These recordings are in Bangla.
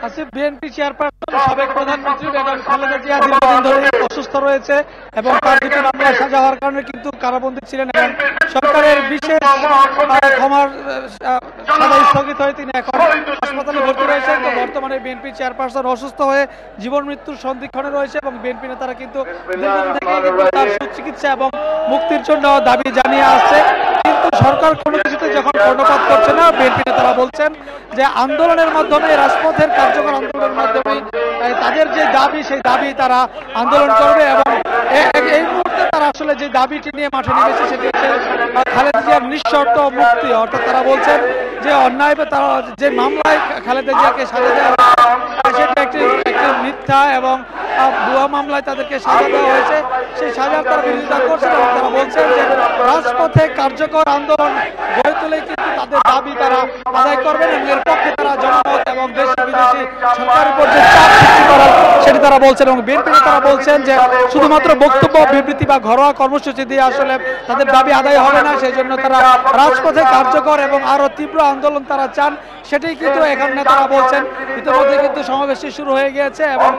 আসিফ, বিএনপি চেয়ারপারসন সাবেক প্রধানমন্ত্রী বেগম খালেদা জিয়া দীর্ঘদিন ধরে অসুস্থ রয়েছে এবং তার দুটি মামলা সাজা হওয়ার কারণে কিন্তু কারাবন্দী ছিলেন এবং সরকারের বিশেষ ক্ষমার সাজা স্থগিত হয়ে তিনি এখন হাসপাতালে ভর্তি রয়েছেন। তো বর্তমানে বিএনপি চেয়ারপারসন অসুস্থ হয়ে জীবন মৃত্যুর সন্ধিক্ষণে রয়েছে এবং বিএনপি নেতারা কিন্তু দীর্ঘদিন থেকে কিন্তু তার সুচিকিৎসা এবং মুক্তির জন্য দাবি জানিয়ে আসছে। কিন্তু সরকার কোনো কিছুতে যখন কর্ণপাত করছে না, বিএনপি নেতারা বলছেন যে আন্দোলনের মাধ্যমে, রাজপথের কার্যকর আন্দোলনের মাধ্যমে তাদের যে দাবি, সেই দাবি তারা আন্দোলন করবে এবং এই মুহূর্তে তারা আসলে যে দাবিটি নিয়ে মাঠে নেমেছে সেটি হচ্ছে খালেদা জিয়ার নিঃশর্ত মুক্তি। অর্থাৎ তারা বলছেন যে অন্যায় তারা যে মামলায় খালেদা জিয়াকে সাজা দেওয়া সেটা একটি মিথ্যা এবং ভুয়া মামলায় তাদেরকে সাজা দেওয়া হয়েছে, সেই সাজার তারা বিরোধিতা করছেন এবং তারা বলছেন যে রাজপথে কার্যকর আন্দোলন গড়ে তুলে কিন্তু তাদের দাবি তারা আদায় করবেন এবং এর পক্ষে তারা জনমত এবং দেশি বিদেশি সরকারের উপর যে চাপ সৃষ্টি করার সেটি তারা বলছেন। এবং বিএনপি নেতারা বলছেন যে শুধুমাত্র বক্তব্য, বিবৃতি বা ঘরোয়া কর্মসূচি দিয়ে আসলে তাদের দাবি আদায় হবে না, সেই জন্য তারা রাজপথে কার্যকর এবং আরো তীব্র আন্দোলন তারা চান, সেটাই কিন্তু এখন নেতারা বলছেন। ইতিমধ্যে কিন্তু সমাবেশটি শুরু হয়ে গিয়েছে এবং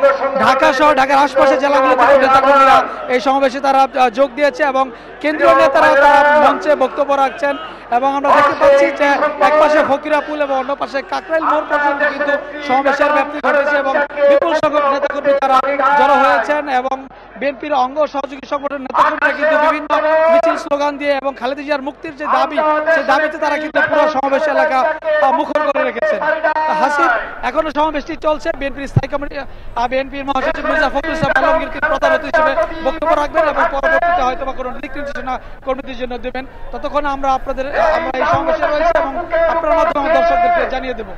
ঢাকা সহ ঢাকার আশপাশের জেলাগুলো থেকে নেতাকর্মীরা এই সমাবেশে তারা যোগ দিয়েছে এবং কেন্দ্রীয় নেতারা তারা মঞ্চে বক্তব্য রাখছেন এবং আমরা দেখতে পাচ্ছি যে এক পাশে ফকিরাপুল এবং অন্য পাশে কাকরাইল মোড় পর্যন্ত কিন্তু সমাবেশের ব্যাপ্তি ঘটেছে এবং বিপুল সংখ্যক নেতাকর্মী তারা জড়ো হয়েছেন এবং বিএনপির অঙ্গ সহযোগী সংগঠনের নেতাকর্মীরা কিন্তু বিভিন্ন মিছিল স্লোগান দিয়ে এবং খালেদা জিয়ার মুক্তির যে দাবি, সেই দাবিতে তারা কিন্তু পুরো সমাবেশ এলাকা মুখর করে রেখেছেন। হাসিব, এখনো সমাবেশটি চলছে। বিএনপির স্থায়ী কমিটি, বিএনপির মহাসচিব মির্জা ফখরুল ইসলাম আলমগীর প্রধান অতিথি হিসেবে বক্তব্য রাখবেন এবং পরবর্তীতে হয়তো বা কোনো দিক নির্দেশনা কর্মীদের জন্য দেবেন। ততক্ষণ আমরা এই সমাবেশে রয়েছে এবং আপনার মাধ্যমে দর্শকদেরকে জানিয়ে দেবো।